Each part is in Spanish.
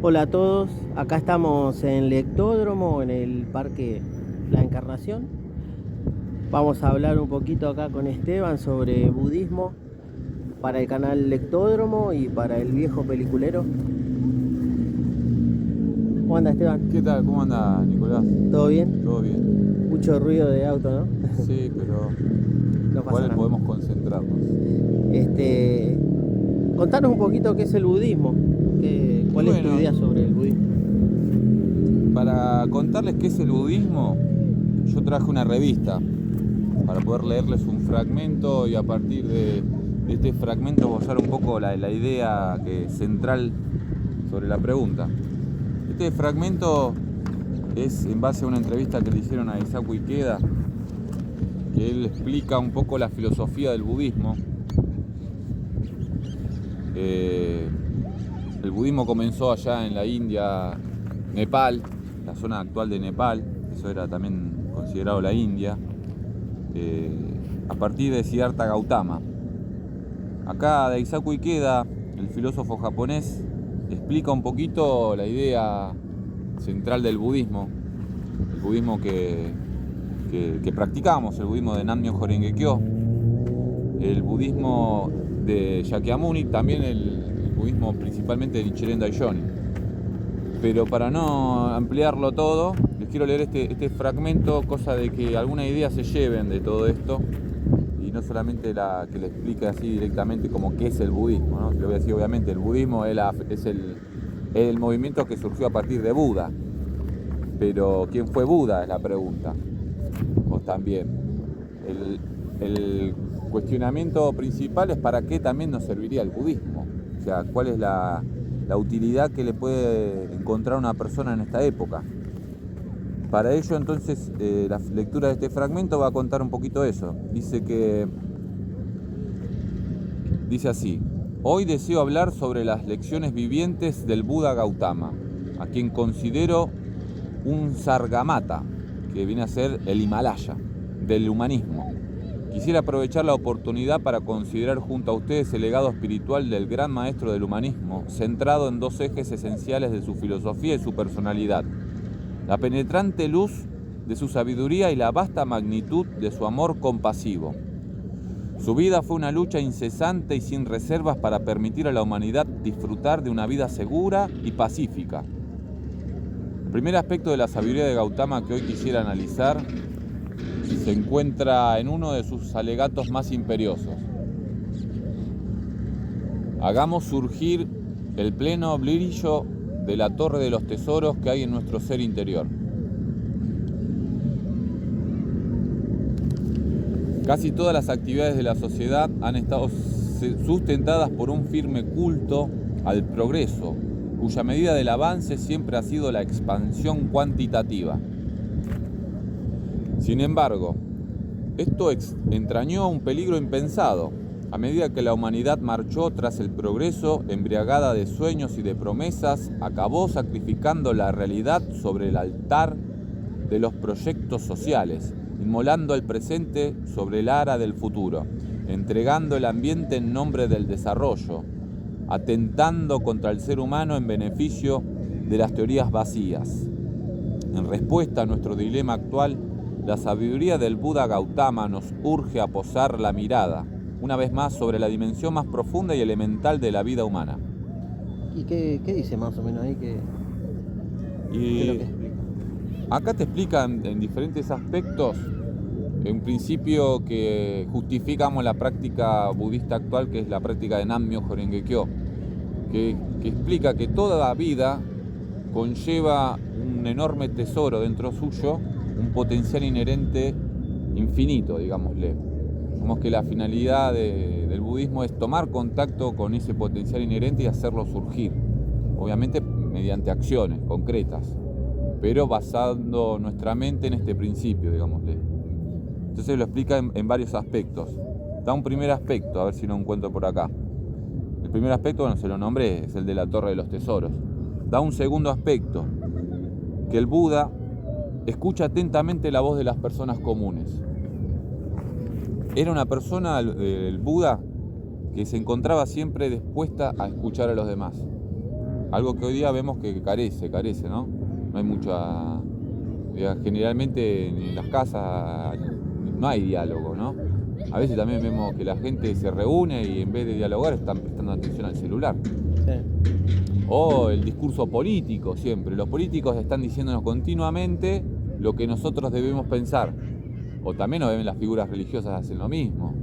Hola a todos, acá estamos en Lectódromo, en el Parque La Encarnación. Vamos a hablar un poquito acá con Esteban sobre budismo para el canal Lectódromo y para el viejo peliculero. ¿Cómo anda, Esteban? ¿Qué tal? ¿Cómo anda, Nicolás? ¿Todo bien? ¿Todo bien? Mucho ruido de auto, ¿no? Sí, pero No pasa igual nada. podemos concentrarnos. Este, Contanos un poquito qué es el budismo. Y ¿Cuál es tu bueno, idea sobre el budismo? para contarles qué es el budismo, yo traje una revista para poder leerles un fragmento y a partir de este fragmento esbozar un poco la idea central sobre la pregunta. Este fragmento es en base a una entrevista que le hicieron a Eisaku Ikeda, que él explica un poco la filosofía del budismo. El budismo comenzó allá en la India, Nepal, la zona actual de Nepal, eso era también considerado la India, a partir de Siddhartha Gautama. Acá Daisaku Ikeda, el filósofo japonés, explica un poquito la idea central del budismo, el budismo que practicamos, el budismo de Nammyo Horenge Kyo, el budismo de Shakyamuni, también el budismo principalmente de Nichiren Daishonin. Pero para no ampliarlo todo, les quiero leer este fragmento, cosa de que alguna idea se lleven de todo esto y no solamente que le explique así directamente como qué es el budismo, ¿no? Le voy a decir, obviamente, el budismo es el movimiento que surgió a partir de Buda, pero ¿quién fue Buda? Es la pregunta. Vos también. El cuestionamiento principal es para qué también nos serviría el budismo. O sea, cuál es la utilidad que le puede encontrar una persona en esta época. Para ello, entonces, la lectura de este fragmento va a contar un poquito eso. Dice así: hoy deseo hablar sobre las lecciones vivientes del Buda Gautama, a quien considero un Sargamata, que viene a ser el Himalaya del humanismo. Quisiera aprovechar la oportunidad para considerar junto a ustedes el legado espiritual del gran maestro del humanismo, centrado en dos ejes esenciales de su filosofía y su personalidad: la penetrante luz de su sabiduría y la vasta magnitud de su amor compasivo. Su vida fue una lucha incesante y sin reservas para permitir a la humanidad disfrutar de una vida segura y pacífica. El primer aspecto de la sabiduría de Gautama que hoy quisiera analizar se encuentra en uno de sus alegatos más imperiosos: hagamos surgir el pleno brillo de la torre de los tesoros que hay en nuestro ser interior. Casi todas las actividades de la sociedad han estado sustentadas por un firme culto al progreso, cuya medida del avance siempre ha sido la expansión cuantitativa. Sin embargo, esto entrañó un peligro impensado. A medida que la humanidad marchó tras el progreso, embriagada de sueños y de promesas, acabó sacrificando la realidad sobre el altar de los proyectos sociales, inmolando el presente sobre el ara del futuro, entregando el ambiente en nombre del desarrollo, atentando contra el ser humano en beneficio de las teorías vacías. En respuesta a nuestro dilema actual, la sabiduría del Buda Gautama nos urge a posar la mirada, una vez más, sobre la dimensión más profunda y elemental de la vida humana. ¿Y qué dice más o menos ahí? ¿Qué es lo Y que explica? acá te explican en diferentes aspectos, en principio, que justificamos la práctica budista actual, que es la práctica de Nammyo Horenge Kyo, que explica que toda vida conlleva un enorme tesoro dentro suyo, un potencial inherente infinito, digámosle. Como que la finalidad del budismo es tomar contacto con ese potencial inherente y hacerlo surgir, obviamente mediante acciones concretas, pero basando nuestra mente en este principio, digámosle. Entonces lo explica en varios aspectos. Da un primer aspecto, a ver si lo encuentro por acá. El primer aspecto, bueno, se lo nombré, es el de la Torre de los Tesoros. Da un segundo aspecto, que el Buda escucha atentamente la voz de las personas comunes. Era una persona, el Buda, que se encontraba siempre dispuesta a escuchar a los demás. algo que hoy día vemos que carece, ¿no? No hay mucha... Generalmente en las casas no hay diálogo, ¿no? A veces también vemos que la gente se reúne y en vez de dialogar están prestando atención al celular. Sí. O el discurso político siempre. Los políticos están diciéndonos continuamente lo que nosotros debemos pensar. O también las figuras religiosas hacen lo mismo.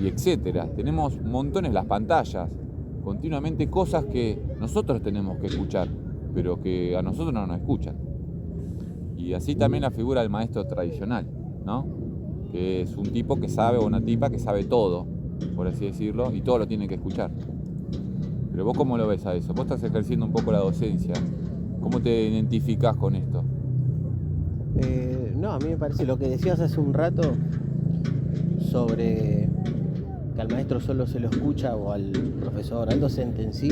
Y etcétera. Tenemos montones las pantallas. Continuamente cosas que nosotros tenemos que escuchar, pero que a nosotros no nos escuchan. Y así también la figura del maestro tradicional, ¿no? Que es un tipo que sabe, o una tipa que sabe todo, por así decirlo, y todo lo tiene que escuchar. Pero vos, ¿cómo lo ves a eso? Vos estás ejerciendo un poco la docencia. ¿Cómo te identificás con esto? No, a mí me parece lo que decías hace un rato sobre que al maestro solo se lo escucha, o al profesor, al docente en sí.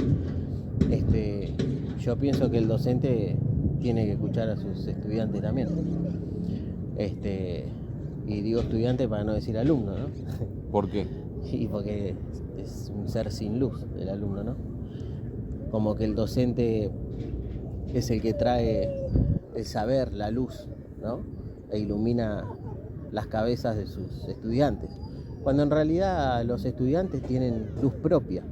Yo pienso que el docente tiene que escuchar a sus estudiantes también. Y digo estudiante para no decir alumno, ¿no? ¿Por qué? Y porque es un ser sin luz el alumno, ¿no? Como que el docente es el que trae el saber, la luz, ¿no? E ilumina las cabezas de sus estudiantes. Cuando en realidad los estudiantes tienen luz propia,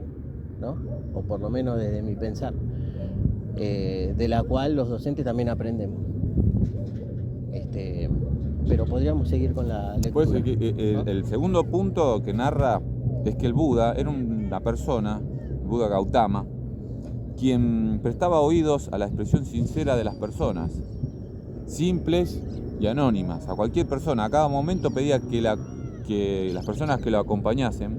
¿no? O por lo menos desde mi pensar, de la cual los docentes también aprendemos. Pero podríamos seguir con la lectura. Pues ¿no? el segundo punto que narra es que el Buda era una persona, Buda Gautama, quien prestaba oídos a la expresión sincera de las personas, simples y anónimas. A cualquier persona, a cada momento pedía que las personas que lo acompañasen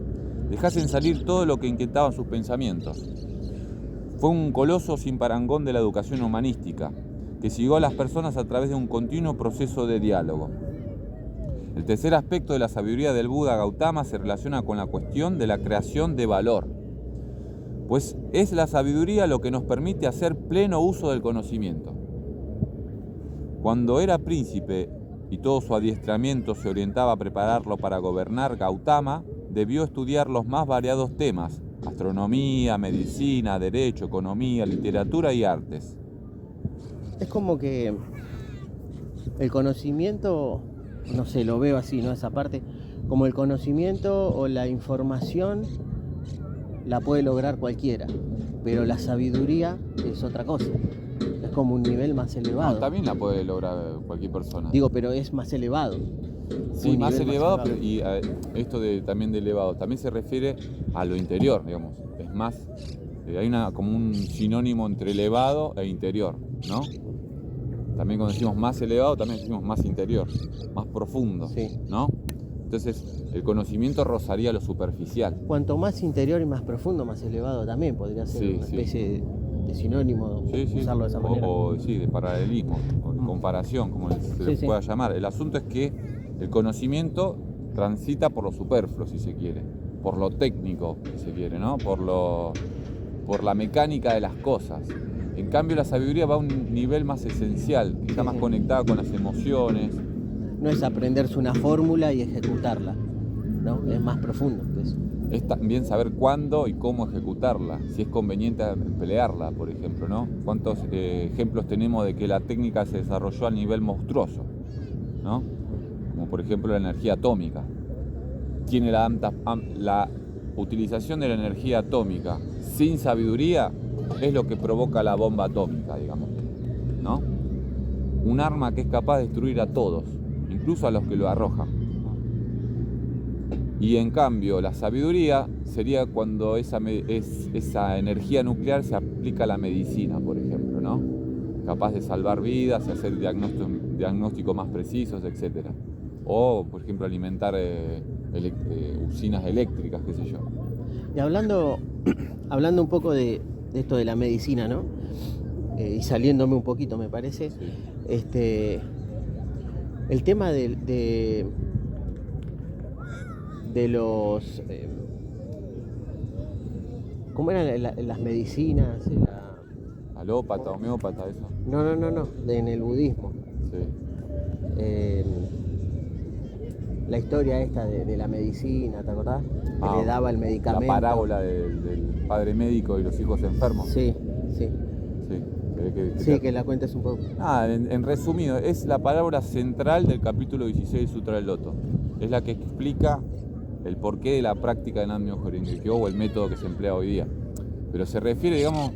dejasen salir todo lo que inquietaban sus pensamientos. Fue un coloso sin parangón de la educación humanística, que siguió a las personas a través de un continuo proceso de diálogo. El tercer aspecto de la sabiduría del Buda Gautama se relaciona con la cuestión de la creación de valor, pues es la sabiduría lo que nos permite hacer pleno uso del conocimiento. Cuando era príncipe y todo su adiestramiento se orientaba a prepararlo para gobernar, Gautama debió estudiar los más variados temas: astronomía, medicina, derecho, economía, literatura y artes. Es como que el conocimiento, no sé, lo veo así, ¿no? Esa parte, como el conocimiento o la información la puede lograr cualquiera, pero la sabiduría es otra cosa. Es como un nivel más elevado. No, también la puede lograr cualquier persona. Digo, pero es más elevado. Sí, más elevado, pero y esto también de elevado, también se refiere a lo interior, digamos. Es más, hay como un sinónimo entre elevado e interior, ¿no? También cuando decimos más elevado, también decimos más interior, más profundo, sí, ¿no? Entonces, el conocimiento rozaría lo superficial. Cuanto más interior y más profundo, más elevado también podría ser una especie de sinónimo, usarlo de esa manera. Sí, de paralelismo, o de comparación, como se le pueda llamar. El asunto es que el conocimiento transita por lo superfluo, si se quiere, por lo técnico, si se quiere, ¿no? Por la mecánica de las cosas. En cambio, la sabiduría va a un nivel más esencial, que está más conectada con las emociones. No es aprenderse una fórmula y ejecutarla, ¿no? Es más profundo que eso. Es también saber cuándo y cómo ejecutarla, si es conveniente emplearla, por ejemplo, ¿no? ¿Cuántos ejemplos tenemos de que la técnica se desarrolló a nivel monstruoso, ¿no? Como por ejemplo la energía atómica. Tiene la utilización de la energía atómica sin sabiduría es lo que provoca la bomba atómica, digamos, ¿no? Un arma que es capaz de destruir a todos, incluso a los que lo arrojan. Y en cambio, la sabiduría sería cuando esa energía nuclear se aplica a la medicina, por ejemplo, ¿no? Capaz de salvar vidas y hacer diagnósticos más precisos, etc. O, por ejemplo, alimentar usinas eléctricas, qué sé yo. Y hablando un poco de esto de la medicina, ¿no? Y saliéndome un poquito, me parece, sí. El tema de los... ¿cómo eran las medicinas? Alópata, homeópata, eso. No, en el budismo. Sí. La historia esta de la medicina, ¿te acordás? Que le daba el medicamento. La parábola del padre médico y los hijos enfermos. Sí. Sí, que la cuentes un poco. En resumido, es la parábola central del capítulo 16 del Sutra del Loto. Es la que explica el porqué de la práctica de Nam-myoho Renge-kyo o el método que se emplea hoy día. Pero se refiere, digamos,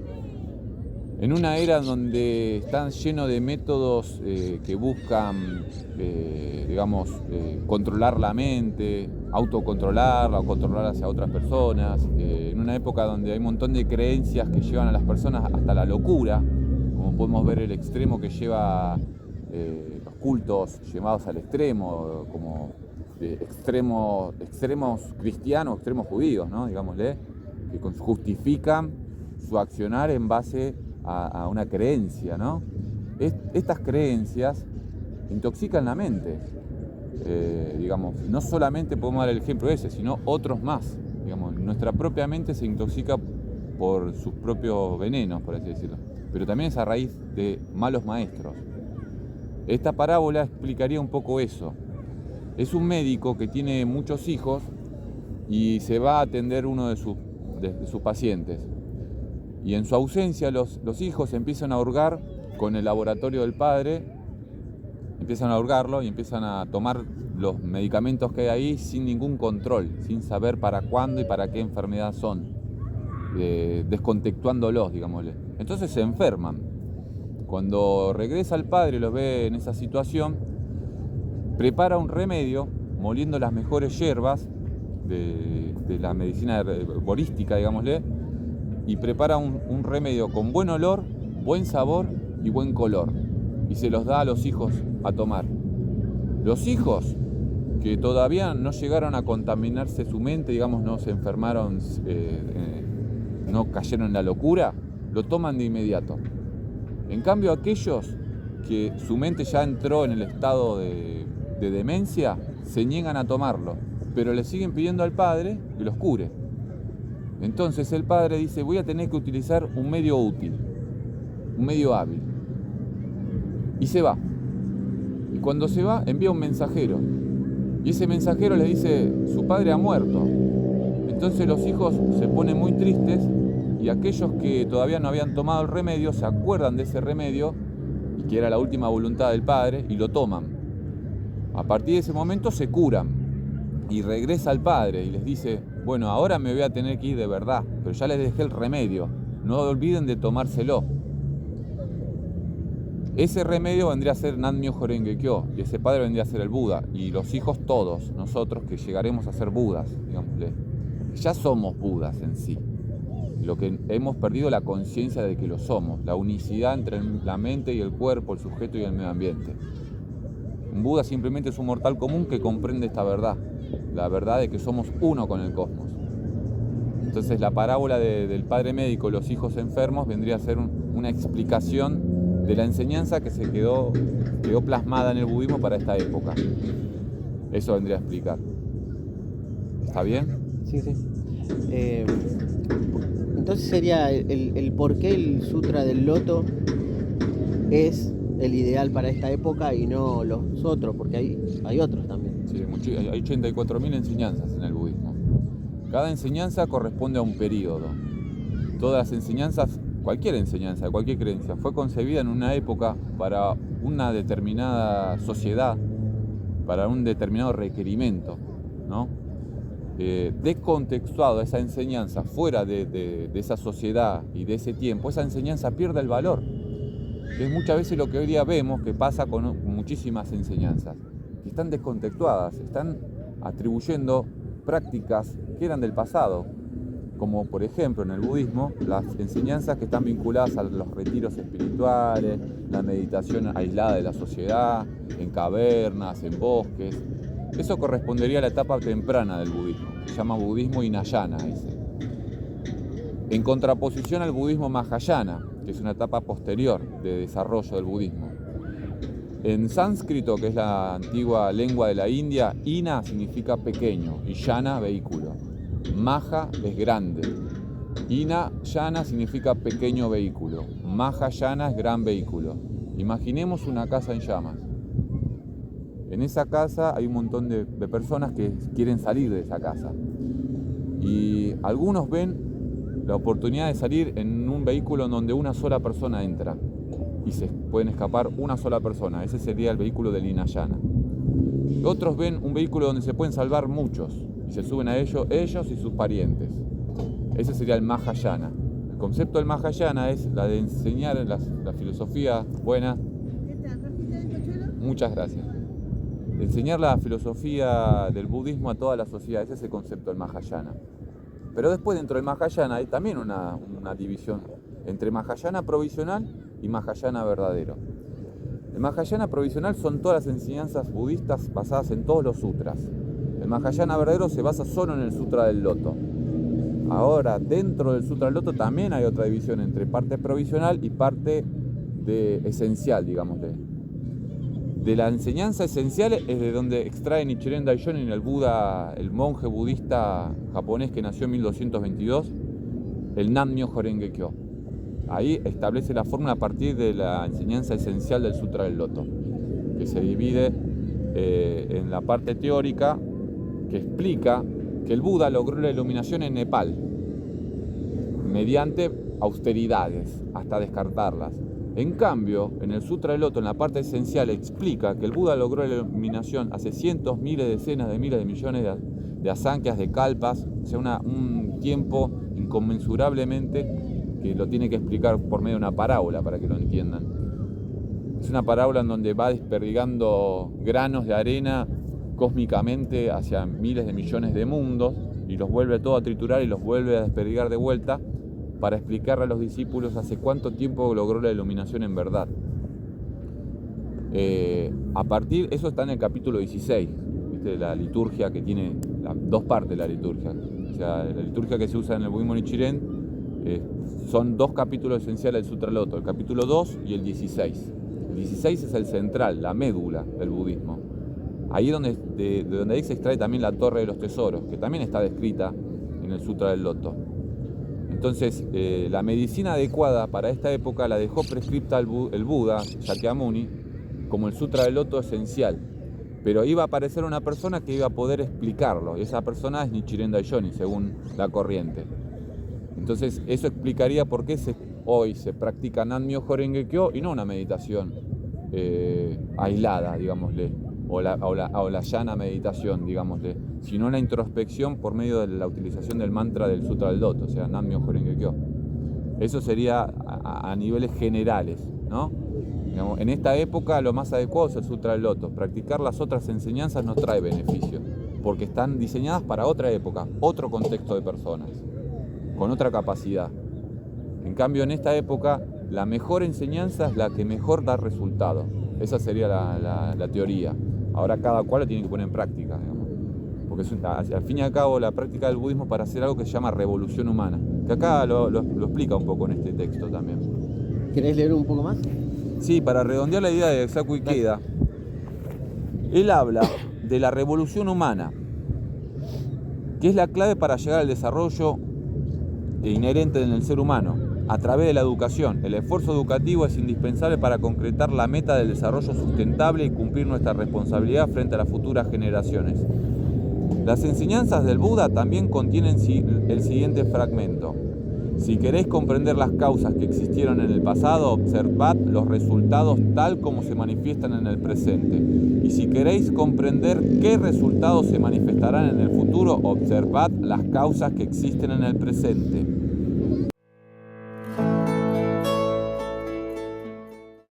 en una era donde están llenos de métodos que buscan, controlar la mente, autocontrolarla o controlar hacia otras personas, en una época donde hay un montón de creencias que llevan a las personas hasta la locura, como podemos ver el extremo que lleva los cultos llevados al extremo, como extremos cristianos, extremos judíos, ¿no? Digámosle, que justifican su accionar en base a una creencia, ¿no? Estas creencias intoxican la mente. No solamente podemos dar el ejemplo ese, sino otros más. Nuestra propia mente se intoxica por sus propios venenos, por así decirlo, pero también es a raíz de malos maestros. Esta parábola explicaría un poco eso. Es un médico que tiene muchos hijos y se va a atender uno de sus pacientes. Y en su ausencia los hijos empiezan a hurgar con el laboratorio del padre, empiezan a hurgarlo y empiezan a tomar los medicamentos que hay ahí sin ningún control, sin saber para cuándo y para qué enfermedad son, descontextuándolos, digámosle. Entonces se enferman. Cuando regresa el padre y los ve en esa situación, prepara un remedio moliendo las mejores hierbas de la medicina herbolística, digámosle, y prepara un remedio con buen olor, buen sabor y buen color, y se los da a los hijos a tomar. Los hijos que todavía no llegaron a contaminarse su mente, no se enfermaron, no cayeron en la locura, lo toman de inmediato. En cambio, aquellos que su mente ya entró en el estado de demencia, se niegan a tomarlo, pero le siguen pidiendo al padre que los cure. Entonces el padre dice, voy a tener que utilizar un medio útil, un medio hábil. Y se va. Y cuando se va, envía un mensajero. Y ese mensajero le dice, su padre ha muerto. Entonces los hijos se ponen muy tristes y aquellos que todavía no habían tomado el remedio se acuerdan de ese remedio, y que era la última voluntad del padre, y lo toman. A partir de ese momento se curan. Y regresa al padre y les dice, bueno, ahora me voy a tener que ir de verdad, pero ya les dejé el remedio, no olviden de tomárselo. Ese remedio vendría a ser Nam-myoho Renge-kyo, y ese padre vendría a ser el Buda, y los hijos todos, nosotros que llegaremos a ser Budas, digámosle, ya somos Budas en sí. Lo que hemos perdido la conciencia de que lo somos, la unicidad entre la mente y el cuerpo, el sujeto y el medio ambiente. Un Buda simplemente es un mortal común que comprende esta verdad, la verdad de que somos uno con el cosmos. Entonces la parábola del padre médico y los hijos enfermos vendría a ser una explicación de la enseñanza que se quedó plasmada en el budismo para esta época. Eso vendría a explicar. ¿Está bien? Sí. Entonces sería el por qué el Sutra del Loto es el ideal para esta época y no los otros, porque hay otros también. Sí, hay 84.000 enseñanzas en el budismo. Cada enseñanza corresponde a un periodo. Todas las enseñanzas, cualquier enseñanza, cualquier creencia, fue concebida en una época para una determinada sociedad, para un determinado requerimiento, ¿no? Descontextuado esa enseñanza fuera de esa sociedad y de ese tiempo, esa enseñanza pierde el valor. Que es muchas veces lo que hoy día vemos que pasa con muchísimas enseñanzas, que están descontextuadas, están atribuyendo prácticas que eran del pasado, como por ejemplo en el budismo, las enseñanzas que están vinculadas a los retiros espirituales, la meditación aislada de la sociedad, en cavernas, en bosques. Eso correspondería a la etapa temprana del budismo, se llama budismo Hinayana ese. En contraposición al budismo Mahayana, que es una etapa posterior de desarrollo del budismo. En sánscrito, que es la antigua lengua de la India, Hina significa pequeño y Yana vehículo. Maha es grande. Hinayana significa pequeño vehículo. Mahayana es gran vehículo. Imaginemos una casa en llamas. En esa casa hay un montón de personas que quieren salir de esa casa. Y algunos ven la oportunidad de salir en un vehículo en donde una sola persona entra. y se pueden escapar una sola persona. Ese sería el vehículo del Hinayana. Otros ven un vehículo donde se pueden salvar muchos y se suben a ellos y sus parientes. Ese sería el Mahayana. El concepto del Mahayana es la de enseñar la filosofía buena. Muchas gracias. Enseñar la filosofía del budismo a toda la sociedad. Ese es el concepto del Mahayana. Pero después, dentro del Mahayana, hay también una división entre Mahayana provisional y Mahayana verdadero. El Mahayana provisional son todas las enseñanzas budistas basadas en todos los sutras. El Mahayana verdadero se basa solo en el Sutra del Loto. Ahora, dentro del Sutra del Loto también hay otra división entre parte provisional y parte esencial, digamos. De la enseñanza esencial es de donde extrae Nichiren Daishonin, el Buda, el monje budista japonés que nació en 1222, el Nam-myoho Renge-kyo. Ahí establece la fórmula a partir de la enseñanza esencial del Sutra del Loto, que se divide en la parte teórica que explica que el Buda logró la iluminación en Nepal mediante austeridades, hasta descartarlas. En cambio, en el Sutra del Loto, en la parte esencial, explica que el Buda logró la iluminación hace cientos, miles, decenas de miles de millones de asankhya's, de kalpas, o sea, un tiempo inconmensurablemente que lo tiene que explicar por medio de una parábola para que lo entiendan. Es una parábola en donde va desperdigando granos de arena cósmicamente hacia miles de millones de mundos y los vuelve todo a triturar y los vuelve a desperdigar de vuelta para explicarle a los discípulos hace cuánto tiempo logró la iluminación en verdad. Eso está en el capítulo 16, ¿viste? La liturgia que tiene dos partes, la liturgia. O sea, la liturgia que se usa en el budismo Nichiren son dos capítulos esenciales del Sutra del Loto, el capítulo 2 y el 16. El 16 es el central, la médula del budismo. Ahí es de donde ahí se extrae también la Torre de los Tesoros, que también está descrita en el Sutra del Loto. Entonces, la medicina adecuada para esta época la dejó prescripta el Buda, Shakyamuni, como el Sutra del Loto esencial. Pero iba a aparecer una persona que iba a poder explicarlo, y esa persona es Nichiren Daishonin, según la corriente. Entonces, eso explicaría por qué hoy se practica Nam-myoho Renge-kyo y no una meditación aislada, digámosle, o la llana meditación, digámosle, sino una introspección por medio de la utilización del mantra del Sutra del Loto, o sea, Nam-myoho Renge-kyo. Eso sería a niveles generales, ¿no? Digamos, en esta época lo más adecuado es el Sutra del Loto. Practicar las otras enseñanzas no trae beneficio, porque están diseñadas para otra época, otro contexto de personas, con otra capacidad. En cambio, en esta época, la mejor enseñanza es la que mejor da resultado. Esa sería la teoría. Ahora cada cual lo tiene que poner en práctica, digamos. Porque al fin y al cabo la práctica del budismo para hacer algo que se llama revolución humana. Que acá lo explica un poco en este texto también. ¿Querés leer un poco más? Sí, para redondear la idea de Saku Ikeda, él habla de la revolución humana, que es la clave para llegar al desarrollo inherente en el ser humano. A través de la educación, el esfuerzo educativo es indispensable para concretar la meta del desarrollo sustentable y cumplir nuestra responsabilidad frente a las futuras generaciones. Las enseñanzas del Buda también contienen el siguiente fragmento. Si queréis comprender las causas que existieron en el pasado, observad los resultados tal como se manifiestan en el presente. Y si queréis comprender qué resultados se manifestarán en el futuro, observad las causas que existen en el presente.